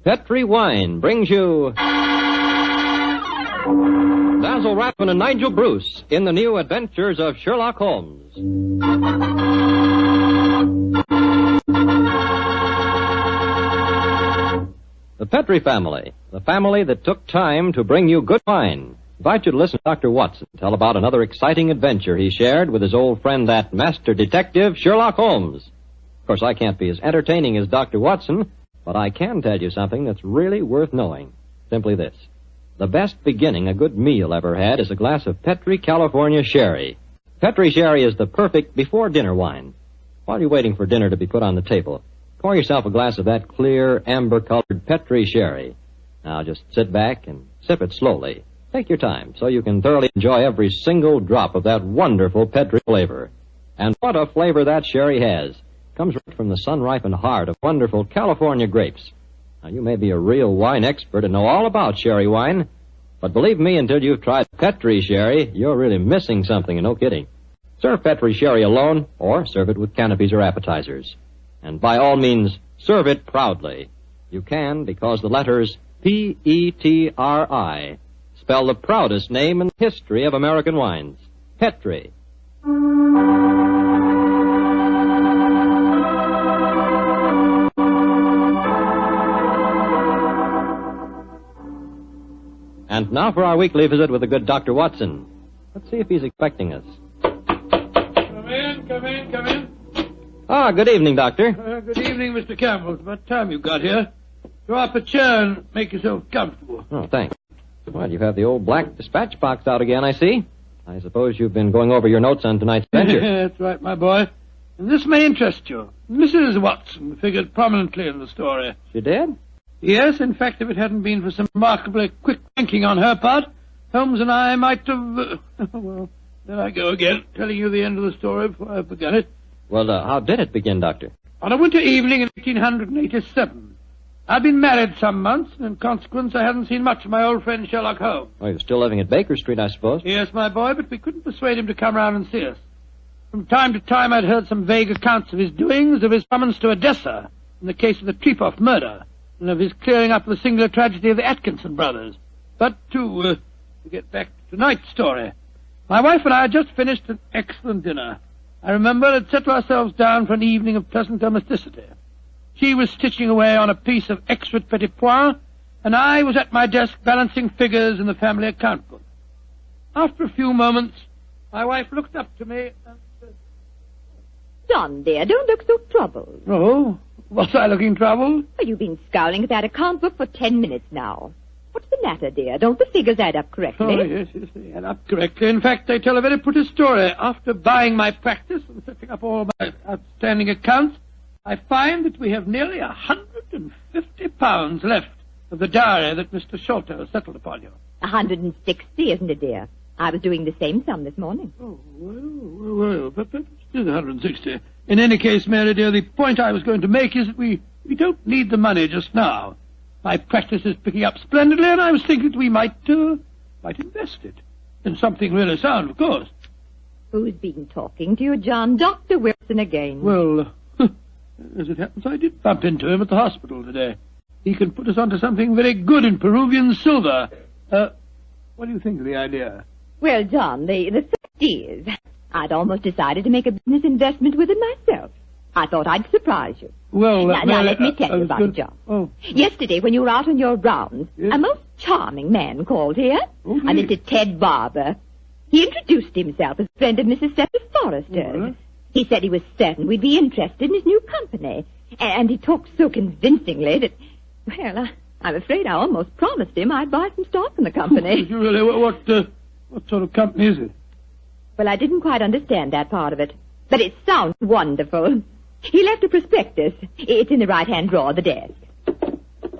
Petri Wine brings you Basil Rathbun and Nigel Bruce in the new adventures of Sherlock Holmes. The Petri family, the family that took time to bring you good wine. Invite you to listen to Dr. Watson tell about another exciting adventure he shared with his old friend, that master detective, Sherlock Holmes. Of course, I can't be as entertaining as Dr. Watson, but I can tell you something that's really worth knowing. Simply this. The best beginning a good meal ever had is a glass of Petri California Sherry. Petri Sherry is the perfect before-dinner wine. While you're waiting for dinner to be put on the table, pour yourself a glass of that clear, amber-colored Petri Sherry. Now just sit back and sip it slowly. Take your time so you can thoroughly enjoy every single drop of that wonderful Petri flavor. And what a flavor that sherry has. Comes right from the sun-ripened heart of wonderful California grapes. Now, you may be a real wine expert and know all about sherry wine, but believe me, until you've tried Petri Sherry, you're really missing something, and no kidding. Serve Petri Sherry alone, or serve it with canopies or appetizers. And by all means, serve it proudly. You can, because the letters P-E-T-R-I spell the proudest name in the history of American wines. Petri. And now for our weekly visit with the good Dr. Watson. Let's see if he's expecting us. Come in. Ah, good evening, Doctor. Good evening, Mr. Campbell. It's about time you got here. Go up a chair and make yourself comfortable. Oh, thanks. Well, you have the old black dispatch box out again, I see. I suppose you've been going over your notes on tonight's adventure. That's right, my boy. And this may interest you. Mrs. Watson figured prominently in the story. She did? Yes, in fact, if it hadn't been for some remarkably quick thinking on her part, Holmes and I might have... well, there I go again, telling you the end of the story before I forget it. Well, how did it begin, Doctor? On a winter evening in 1887. I'd been married some months, and in consequence I hadn't seen much of my old friend Sherlock Holmes. Oh, he was still living at Baker Street, I suppose. Yes, my boy, but we couldn't persuade him to come round and see us. From time to time I'd heard some vague accounts of his doings, of his summons to Odessa in the case of the Trepoff murder, and of his clearing up the singular tragedy of the Atkinson brothers. But to get back to tonight's story, my wife and I had just finished an excellent dinner. I remember had settled ourselves down for an evening of pleasant domesticity. She was stitching away on a piece of exquisite petit pois, and I was at my desk balancing figures in the family account book. After a few moments, my wife looked up to me and said, John, dear, don't look so troubled. "Oh, was I looking troubled?" Oh, you've been scowling at that account book for 10 minutes now. What's the matter, dear? Don't the figures add up correctly? Oh, yes, they add up correctly. In fact, they tell a very pretty story. After buying my practice and setting up all my outstanding accounts, I find that we have nearly £150 left of the diary that Mr. Sholto settled upon you. 160, isn't it, dear? I was doing the same sum this morning. Oh, well, but still 160. In any case, Mary dear, the point I was going to make is that we don't need the money just now. My practice is picking up splendidly, and I was thinking that we might invest it in something really sound, of course. Who's been talking to you, John? Dr. Wilson again. Well, as it happens, I did bump into him at the hospital today. He can put us onto something very good in Peruvian silver. What do you think of the idea? Well, John, the fact is, I'd almost decided to make a business investment with it myself. I thought I'd surprise you. Well, now let me tell you about it, John. Oh. Yesterday, when you were out on your rounds, yes? A most charming man called here. Oh, a Mr. Ted Barber. He introduced himself as a friend of Mrs. Cecil Forrester's. Well. He said he was certain we'd be interested in his new company. And he talked so convincingly that, well, I'm afraid I almost promised him I'd buy some stock in the company. Did you really? What sort of company is it? Well, I didn't quite understand that part of it. But it sounds wonderful. He left a prospectus. It's in the right-hand drawer of the desk.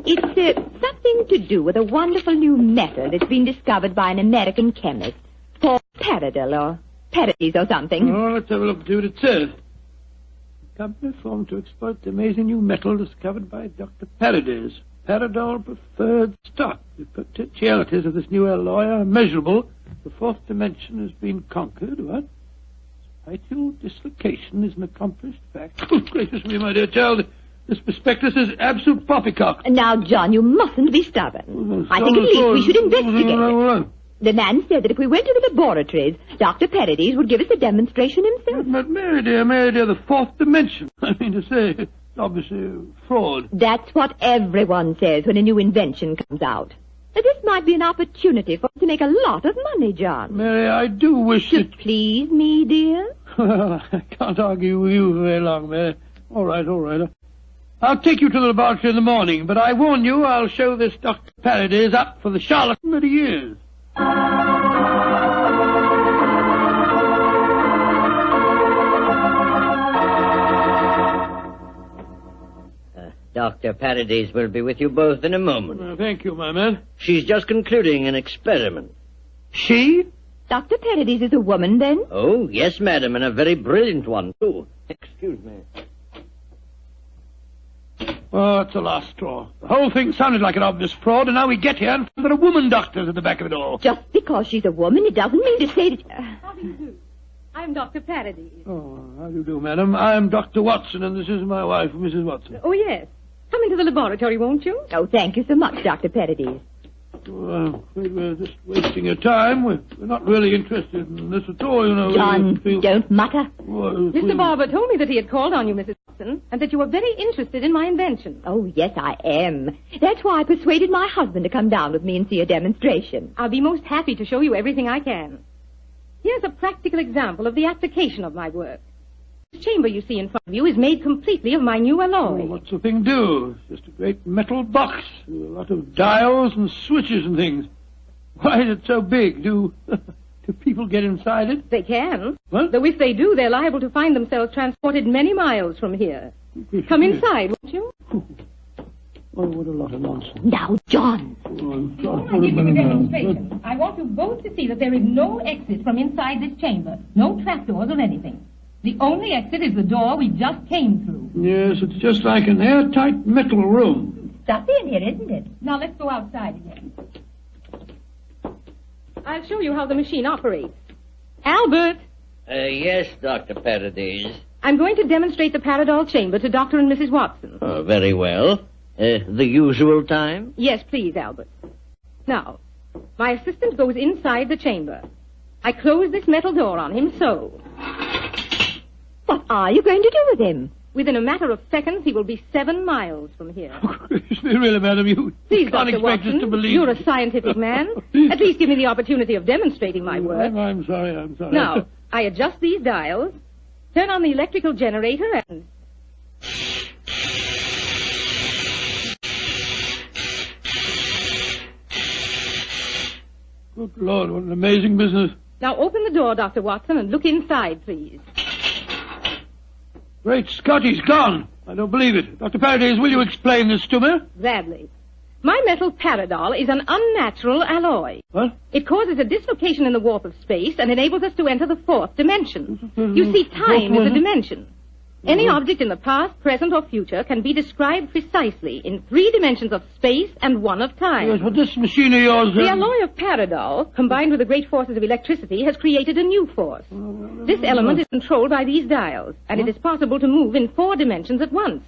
It's something to do with a wonderful new metal that's been discovered by an American chemist called Paradol or Paradise or something. Oh, let's have a look and see what it says. Company formed to exploit the amazing new metal discovered by Dr. Paradise. Paradol preferred stock. The potentialities of this new alloy are immeasurable. The fourth dimension has been conquered. What? Spatial dislocation is an accomplished fact. Oh, gracious me, my dear child. This prospectus is absolute poppycock. Now, John, you mustn't be stubborn. I think at least we should investigate it. The man said that if we went to the laboratories, Dr. Paradis would give us a demonstration himself. But Mary dear, the fourth dimension. I mean to say, it's obviously fraud. That's what everyone says when a new invention comes out. This might be an opportunity for us to make a lot of money, John. Mary, I do wish to please me, dear. Well, I can't argue with you very long, Mary. All right. I'll take you to the laboratory in the morning, but I warn you, I'll show this Dr. Paradis up for the charlatan that he is. Dr. Paradis will be with you both in a moment. Thank you, my man. She's just concluding an experiment. She? Dr. Paradis is a woman, then? Oh, yes, madam, and a very brilliant one, too. Excuse me. Oh, it's a last straw. The whole thing sounded like an obvious fraud, and now we get here and find there are woman doctors at the back of it all. Just because she's a woman, it doesn't mean to say that... How do you do? I'm Dr. Paradis. Oh, how do you do, madam? I'm Dr. Watson, and this is my wife, Mrs. Watson. Oh, yes. Come into the laboratory, won't you? Oh, thank you so much, Dr. Paradis. Well, we're just wasting your time. We're not really interested in this at all, you know. John, don't mutter. Mr. Barber told me that he had called on you, Mrs. Watson, and that you were very interested in my invention. Oh, yes, I am. That's why I persuaded my husband to come down with me and see a demonstration. I'll be most happy to show you everything I can. Here's a practical example of the application of my work. This chamber you see in front of you is made completely of my new alloy. Oh, what's the thing do? It's just a great metal box with a lot of dials and switches and things. Why is it so big? Do people get inside it? They can. What? Though if they do, they're liable to find themselves transported many miles from here. Come inside, won't you? Oh, what a lot of nonsense. Now, John. Before I give you the demonstration, I want you both to see that there is no exit from inside this chamber. No trapdoors or anything. The only exit is the door we just came through. Yes, it's just like an airtight metal room. Stuffy in here, isn't it? Now let's go outside again. I'll show you how the machine operates. Albert! Yes, Dr. Paradis. I'm going to demonstrate the Paradol chamber to Dr. and Mrs. Watson. Oh, very well. The usual time? Yes, please, Albert. Now, my assistant goes inside the chamber. I close this metal door on him, so. What are you going to do with him? Within a matter of seconds, he will be 7 miles from here. Really, madam, you Please, can't Dr. expect Watson, us to believe. You're a scientific man. At least give me the opportunity of demonstrating my work. I'm sorry. Now, I adjust these dials, turn on the electrical generator, and... Good Lord, what an amazing business. Now open the door, Dr. Watson, and look inside, please. Great Scott, he's gone. I don't believe it. Dr. Paradis, will you explain this to me? Gladly. My metal Paradol is an unnatural alloy. What? It causes a dislocation in the warp of space and enables us to enter the fourth dimension. You see, time is a dimension. Any object in the past, present, or future can be described precisely in 3 dimensions of space and 1 of time. Yes, but this machine of yours... The alloy of Paradol, combined with the great forces of electricity, has created a new force. This element is controlled by these dials, and it is possible to move in 4 dimensions at once.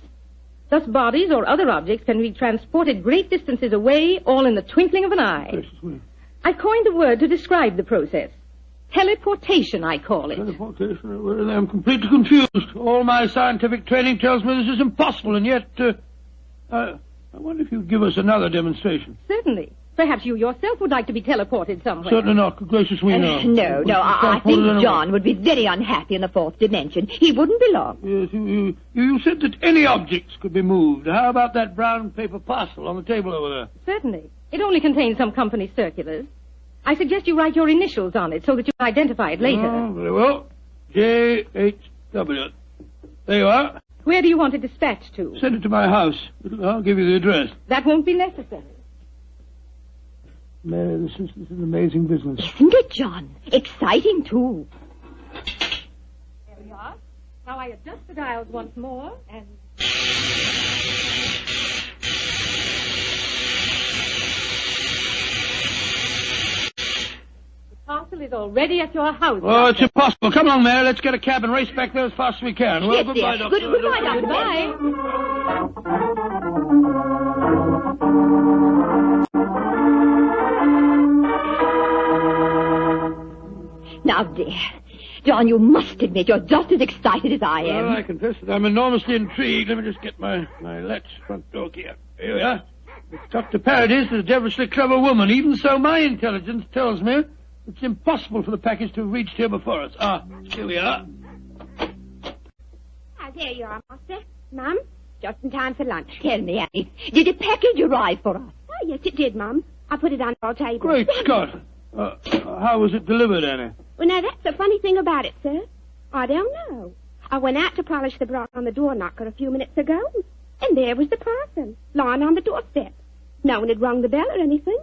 Thus, bodies or other objects can be transported great distances away, all in the twinkling of an eye. I coined a word to describe the process. Teleportation, I call it. Teleportation? Well, I'm completely confused. All my scientific training tells me this is impossible, and yet, I wonder if you'd give us another demonstration. Certainly. Perhaps you yourself would like to be teleported somewhere. Certainly not. Gracious me, no. No, I think John would be very unhappy in the 4th dimension. He wouldn't belong. Yes, you said that any objects could be moved. How about that brown paper parcel on the table over there? Certainly. It only contains some company circulars. I suggest you write your initials on it so that you can identify it later. Oh, very well. J.H.W. There you are. Where do you want it dispatched to? Send it to my house. I'll give you the address. That won't be necessary. Mary, this is an amazing business. Isn't it, John? Exciting, too. There we are. Now I adjust the dials once more, and... The parcel is is already at your house. Oh, it's impossible. Come along, Mary. Let's get a cab and race back there as fast as we can. Well, Yes, goodbye, dear. Doctor. Goodbye, Doctor. Bye. Now, dear, John, you must admit you're just as excited as I am. Well, I confess that I'm enormously intrigued. Let me just get my latch front door key up. Here we are. This Dr. Paradis is a devilishly clever woman. Even so, my intelligence tells me it's impossible for the package to have reached here before us. Ah, here we are. Ah, there you are, Master. Mum, just in time for lunch. Tell me, Annie, did a package arrive for us? Oh, yes, it did, Mum. I put it on our table. Great Scott. How was it delivered, Annie? Well, now, that's the funny thing about it, sir. I don't know. I went out to polish the brass on the door knocker a few minutes ago, and there was the parcel, lying on the doorstep. No one had rung the bell or anything.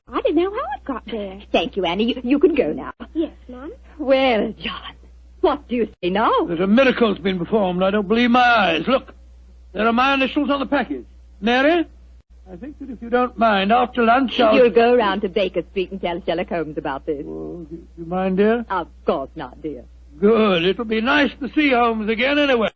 I didn't know how it got there. Thank you, Annie. You can go now. Yes, Mum. Well, John, what do you say now? There's a miracle's been performed. I don't believe my eyes. Look, there are my initials on the package. Mary, I think that if you don't mind, after lunch I'll... You'll go round to Baker Street and tell Sherlock Holmes about this. Oh, do you mind, dear? Of course not, dear. Good. It'll be nice to see Holmes again anyway.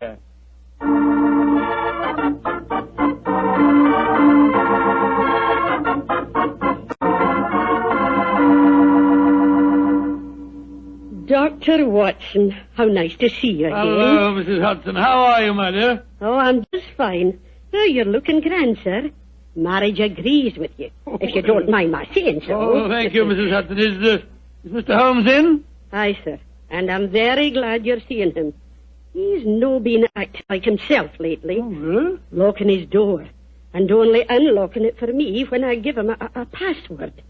Dr. Watson, how nice to see you again. Hello, Mrs. Hudson. How are you, my dear? Oh, I'm just fine. Oh, you're looking grand, sir. Marriage agrees with you, if you don't mind my saying so. Oh, thank you, Mrs. Hudson. Is Mr. Holmes in? Aye, sir. And I'm very glad you're seeing him. He's no been acting like himself lately. Oh, really? Locking his door, and only unlocking it for me when I give him a password.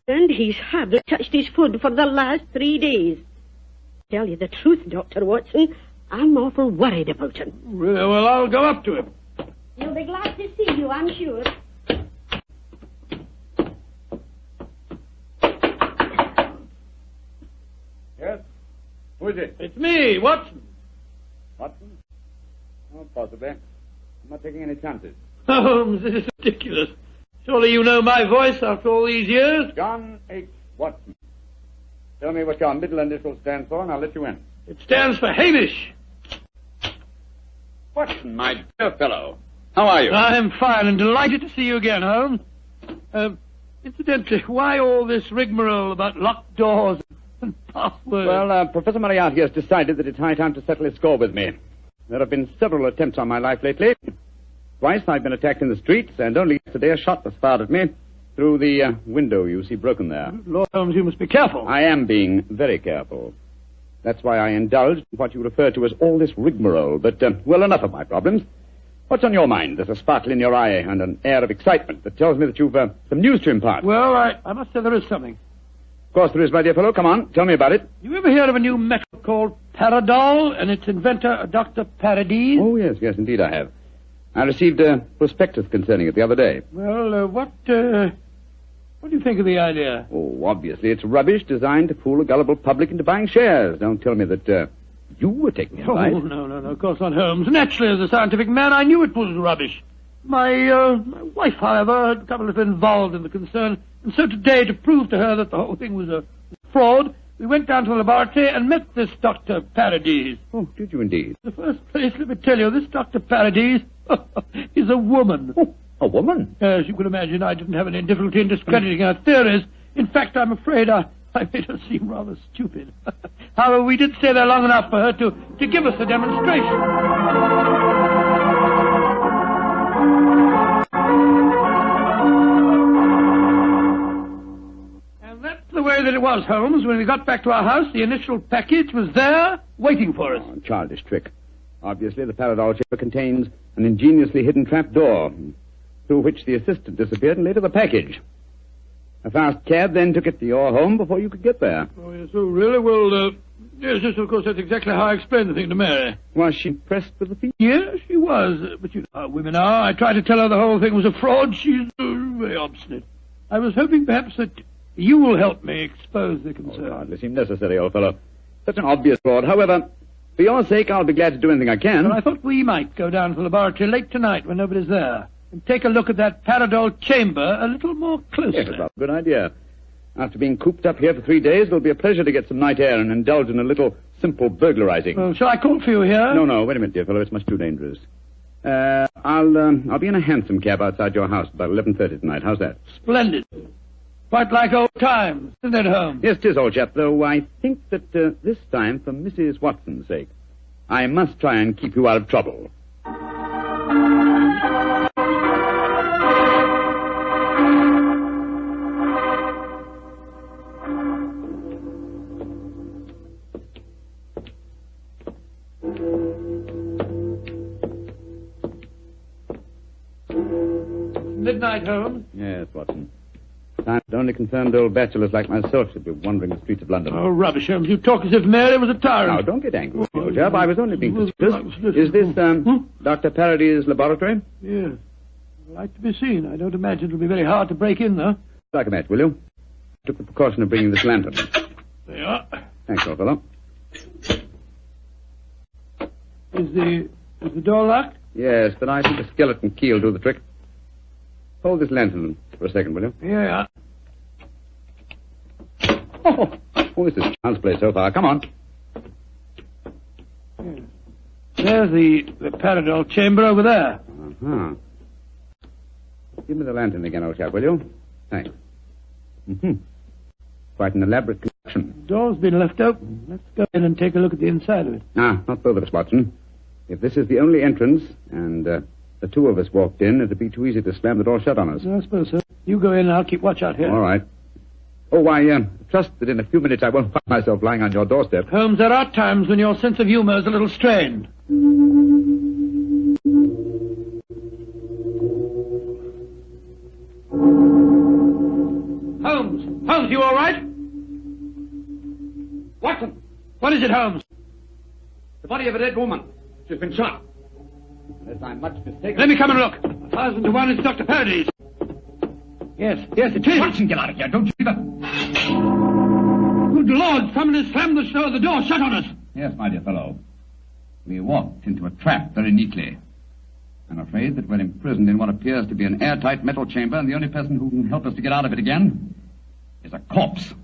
And he's hardly touched his food for the last 3 days. Tell you the truth, Dr. Watson, I'm awful worried about him. Really? Well, I'll go up to him. He'll be glad to see you, I'm sure. Yes? Who is it? It's me, Watson. Watson? Oh, possibly. I'm not taking any chances. Holmes, this is ridiculous. Surely you know my voice after all these years? John H. Watson. Tell me what your middle initial stands for, and I'll let you in. It stands for Hamish. Watson, my dear fellow. How are you? I'm fine and delighted to see you again, Holmes. Incidentally, why all this rigmarole about locked doors and passwords? Well, Professor Moriarty has decided that it's high time to settle his score with me. There have been several attempts on my life lately. Twice I've been attacked in the streets, and only yesterday a shot was fired at me through the window you see broken there. Lord Holmes, you must be careful. I am being very careful. That's why I indulged in what you refer to as all this rigmarole. But, well, enough of my problems. What's on your mind? There's a sparkle in your eye and an air of excitement that tells me that you've some news to impart. Well, I must say there is something. Of course there is, my dear fellow. Come on, tell me about it. You ever heard of a new metal called Paradol and its inventor, Dr. Paradis? Oh, yes, indeed I have. I received a prospectus concerning it the other day. Well, what do you think of the idea? Oh, obviously it's rubbish designed to fool a gullible public into buying shares. Don't tell me that you were taking advice. Oh, no, of course not, Holmes. Naturally, as a scientific man, I knew it was rubbish. My wife, however, had become a little involved in the concern, and so today, to prove to her that the whole thing was a fraud, we went down to the laboratory and met this Dr. Paradis. Oh, did you indeed? In the first place, let me tell you, this Dr. Paradis is a woman. Oh, a woman? As you can imagine, I didn't have any difficulty in discrediting her theories. In fact, I'm afraid I made her seem rather stupid. However, we did stay there long enough for her to give us a demonstration. And that's the way that it was, Holmes. When we got back to our house, the initial package was there, waiting for us. Oh, childish trick. Obviously, the Paradol chamber contains an ingeniously hidden trap door, through which the assistant disappeared and later the package. A fast cab then took it to your home before you could get there. Oh, yes, oh, really? Well, yes, of course, that's exactly how I explained the thing to Mary. Was she impressed with the feat? Yes, she was. But you know how women are. I tried to tell her the whole thing was a fraud. She's very obstinate. I was hoping perhaps that you will help me expose the concern. Oh, hardly seemed necessary, old fellow. Such an obvious fraud. However, for your sake, I'll be glad to do anything I can. Well, I thought we might go down to the laboratory late tonight when nobody's there and take a look at that Paradol chamber a little more closely. Yes, well, good idea. After being cooped up here for 3 days, it'll be a pleasure to get some night air and indulge in a little simple burglarizing. Well, shall I call for you here? No, wait a minute, dear fellow. It's much too dangerous. I'll be in a hansom cab outside your house about 11:30 tonight. How's that? Splendid. Quite like old times, isn't it, Holmes? Yes, 'tis, old chap, though I think that this time, for Mrs. Watson's sake, I must try and keep you out of trouble. Midnight, Holmes. Yes, Watson. Time that only concerned old bachelors like myself should be wandering the streets of London. Oh, rubbish, Holmes. You talk as if Mary was a tyrant. Now, don't get angry, old chap. I was only being facetious. Is this, Dr. Paradol's laboratory? Yes. I'd like to be seen. I don't imagine it'll be very hard to break in, though. Strike a match, will you? Took the precaution of bringing this lantern. There you are. Thanks, old fellow. Is the door locked? Yes, but I think a skeleton key will do the trick. Hold this lantern for a second, will you? Here you are. Oh, this is child's play so far. Come on. Yes. There's the Paradol chamber over there. Uh-huh. Give me the lantern again, old chap, will you? Thanks. Mm-hmm. Quite an elaborate construction. The door's been left open. Let's go in and take a look at the inside of it. Not both of us, Watson. If this is the only entrance, and the two of us walked in, it'd be too easy to slam the door shut on us. I suppose so. You go in and I'll keep watch out here. All right. Oh, I trust that in a few minutes I won't find myself lying on your doorstep. Holmes, there are times when your sense of humor is a little strained. Holmes, you all right? Watson! What is it, Holmes? The body of a dead woman. She's been shot. Unless I'm much mistaken. Let me come and look. 1,000 to 1 is Dr. Paradis. Yes, it is. Watson, get out of here. Don't you either. Good Lord, someone has slammed the door shut on us. Yes, my dear fellow. We walked into a trap very neatly. I'm afraid that we're imprisoned in what appears to be an airtight metal chamber, and the only person who can help us to get out of it again is a corpse.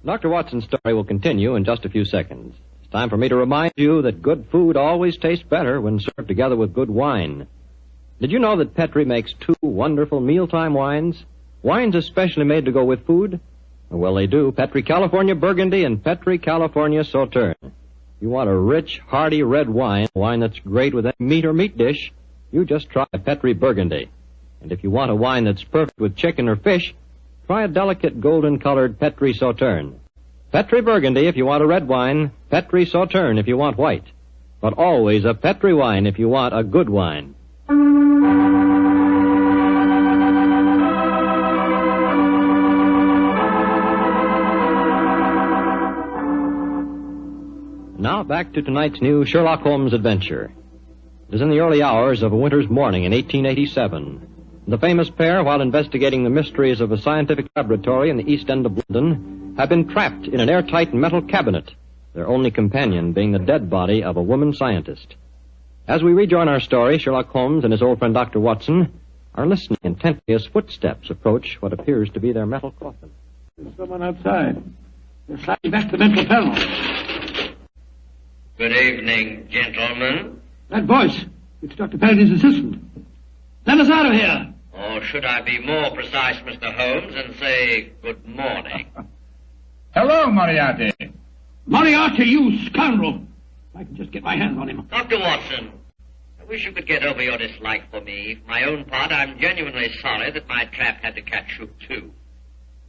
Dr. Watson's story will continue in just a few seconds. It's time for me to remind you that good food always tastes better when served together with good wine. Did you know that Petri makes 2 wonderful mealtime wines? Wines especially made to go with food? Well, they do. Petri California Burgundy and Petri California Sauterne. You want a rich, hearty red wine that's great with any meat or meat dish, you just try Petri Burgundy. And if you want a wine that's perfect with chicken or fish, try a delicate golden-colored Petri Sauterne. Petri Burgundy if you want a red wine, Petri Sauterne if you want white. But always a Petri wine if you want a good wine. Now back to tonight's new Sherlock Holmes adventure. It is in the early hours of a winter's morning in 1887. The famous pair, while investigating the mysteries of a scientific laboratory in the East End of London, have been trapped in an airtight metal cabinet, their only companion being the dead body of a woman scientist. As we rejoin our story, Sherlock Holmes and his old friend Dr. Watson are listening intently as footsteps approach what appears to be their metal coffin. There's someone outside. They're sliding back the metal panel. Good evening, gentlemen. That voice, it's Dr. Paradis' assistant. Let us out of here. Or should I be more precise, Mr. Holmes, and say good morning? Hello, Moriarty. Moriarty, you scoundrel. I can just get my hands on him. Dr. Watson, I wish you could get over your dislike for me. For my own part, I'm genuinely sorry that my trap had to catch you, too.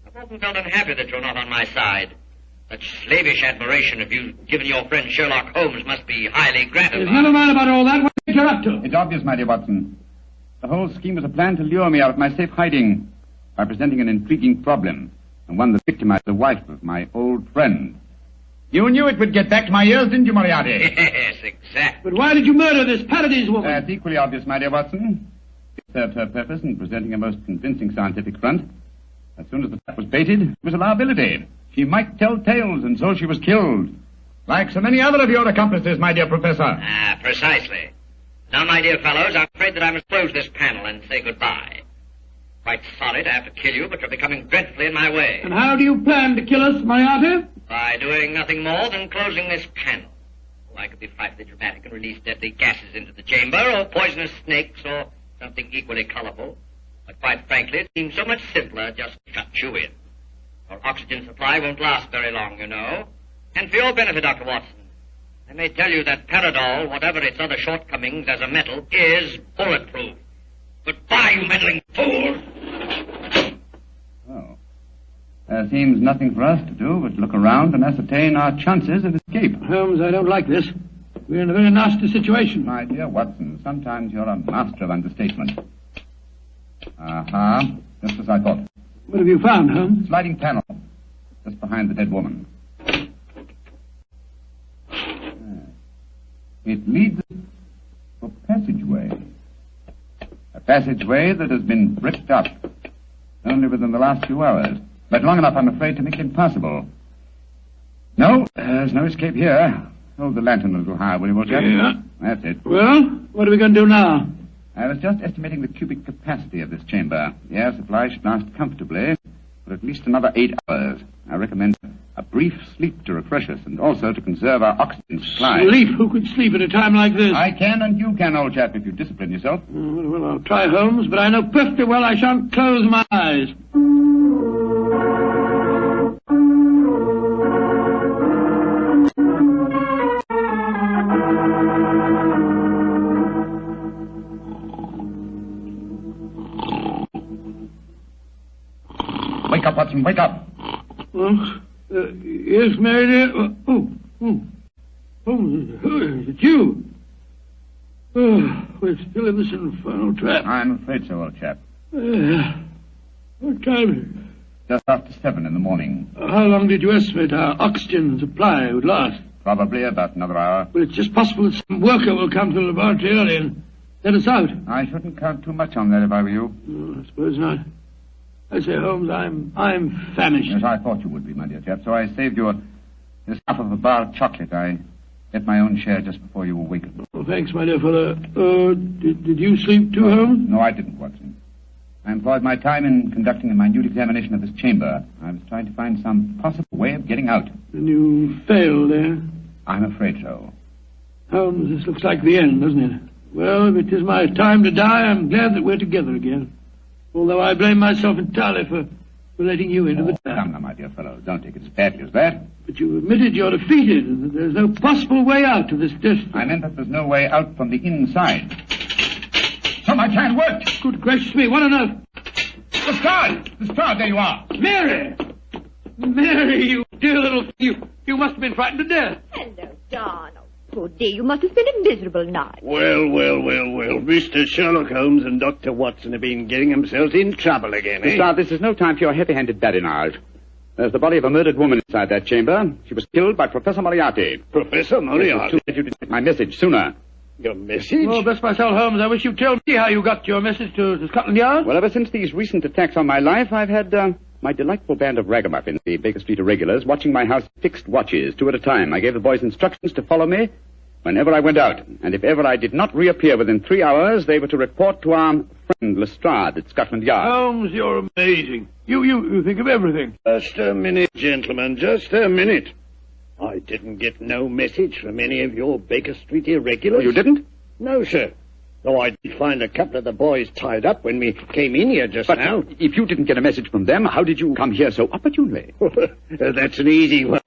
I've often felt unhappy that you're not on my side. Such slavish admiration of you given your friend Sherlock Holmes must be highly gratifying. There's never mind about all that. What do you think you're up to? It's obvious, my dear Watson. The whole scheme was a plan to lure me out of my safe hiding by presenting an intriguing problem, and one that victimized the wife of my old friend. You knew it would get back to my ears, didn't you, Moriarty? Yes, exactly. But why did you murder this Paradis woman? That's equally obvious, my dear Watson. It served her purpose in presenting a most convincing scientific front. As soon as the trap was baited, it was a liability. She might tell tales, and so she was killed. Like so many other of your accomplices, my dear Professor. Ah, precisely. Now, my dear fellows, I'm afraid that I must close this panel and say goodbye. Quite sorry to have to kill you, but you're becoming dreadfully in my way. And how do you plan to kill us, Moriarty? By doing nothing more than closing this panel. Oh, I could be frightfully dramatic and release deadly gases into the chamber, or poisonous snakes, or something equally colorful. But quite frankly, it seems so much simpler just to shut you in. Your oxygen supply won't last very long, you know. And for your benefit, Dr. Watson, I may tell you that Paradol, whatever its other shortcomings as a metal, is bulletproof. Goodbye, you meddling fool! Oh. There seems nothing for us to do but look around and ascertain our chances of escape. Holmes, I don't like this. We're in a very nasty situation. My dear Watson, sometimes you're a master of understatement. Aha, just as I thought. What have you found, Holmes? Sliding panel, just behind the dead woman. It leads to a passageway. A passageway that has been bricked up only within the last few hours. But long enough, I'm afraid, to make it impossible. No, there's no escape here. Hold the lantern a little higher, will you, Walter? Yeah. That's it. Well, what are we going to do now? I was just estimating the cubic capacity of this chamber. The air supply should last comfortably for at least another 8 hours. I recommend a brief sleep to refresh us and also to conserve our oxygen supply. Sleep? Who could sleep at a time like this? I can and you can, old chap, if you discipline yourself. Well, I'll try, Holmes, but I know perfectly well I shan't close my eyes. Wake up, Watson, wake up. Yes, Mary dear. It's you. We're still in this infernal trap. I'm afraid so, old chap. What time is it? Just after 7 in the morning. How long did you estimate our oxygen supply would last? Probably about another hour. Well, it's just possible that some worker will come to the laboratory early and let us out. I shouldn't count too much on that if I were you. I suppose not. I say, Holmes, I'm famished. Yes, I thought you would be, my dear chap, so I saved you this half of a bar of chocolate. I ate my own share just before you awakened. Oh, thanks, my dear fellow. Did you sleep too, Holmes? No, I didn't, Watson. I employed my time in conducting a minute examination of this chamber. I was trying to find some possible way of getting out. And you failed, eh? I'm afraid so. Holmes, this looks like the end, doesn't it? Well, if it is my time to die, I'm glad that we're together again. Although I blame myself entirely for letting you into the trap. Come now, my dear fellow. Don't take it as badly as that. But you admitted you're defeated and that there's no possible way out of this destiny. I meant that there's no way out from the inside. So my plan worked. Good gracious me, what on earth? The star, there you are. Mary! Mary, you dear little... You must have been frightened to death. Hello, Donald. Poor dear, you must have spent a miserable night. Well. Mr. Sherlock Holmes and Dr. Watson have been getting themselves in trouble again, eh? Star, this is no time for your heavy-handed badinage. There's the body of a murdered woman inside that chamber. She was killed by Professor Moriarty. Professor Moriarty? You didn't get my message sooner. Your message? Oh, bless myself, Holmes. I wish you'd tell me how you got your message to Scotland Yard. Well, ever since these recent attacks on my life, I've had my delightful band of ragamuffins, the Baker Street Irregulars, watching my house fixed watches, 2 at a time. I gave the boys instructions to follow me whenever I went out. And if ever I did not reappear within 3 hours, they were to report to our friend Lestrade at Scotland Yard. Holmes, you're amazing. You think of everything. Just a minute, gentlemen, just a minute. I didn't get no message from any of your Baker Street Irregulars. Oh, you didn't? No, sir. Though I did find a couple of the boys tied up when we came in here just now. But if you didn't get a message from them, how did you come here so opportunely? That's an easy one.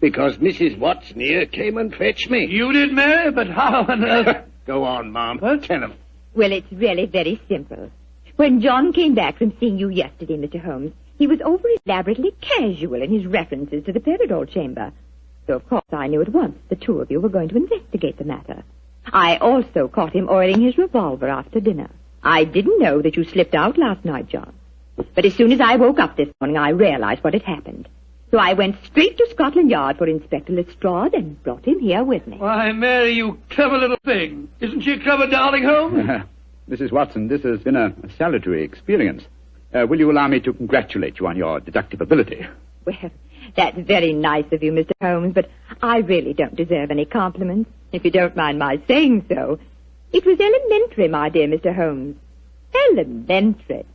Because Mrs. Watson here came and fetched me. You did, Mary? But how on earth... Go on, Mom. Tell him. Well, it's really very simple. When John came back from seeing you yesterday, Mr. Holmes, he was over elaborately casual in his references to the Paradol chamber. So, of course, I knew at once the 2 of you were going to investigate the matter. I also caught him oiling his revolver after dinner. I didn't know that you slipped out last night, John. But as soon as I woke up this morning, I realized what had happened. So I went straight to Scotland Yard for Inspector Lestrade and brought him here with me. Why, Mary, you clever little thing. Isn't she a clever darling, Holmes? Mrs. Watson, this has been a salutary experience. Will you allow me to congratulate you on your deductive ability? Well, that's very nice of you, Mr. Holmes, but I really don't deserve any compliments, if you don't mind my saying so. It was elementary, my dear Mr. Holmes. Elementary.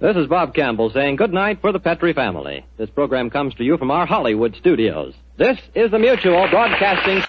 This is Bob Campbell saying good night for the Petrie family. This program comes to you from our Hollywood studios. This is the Mutual Broadcasting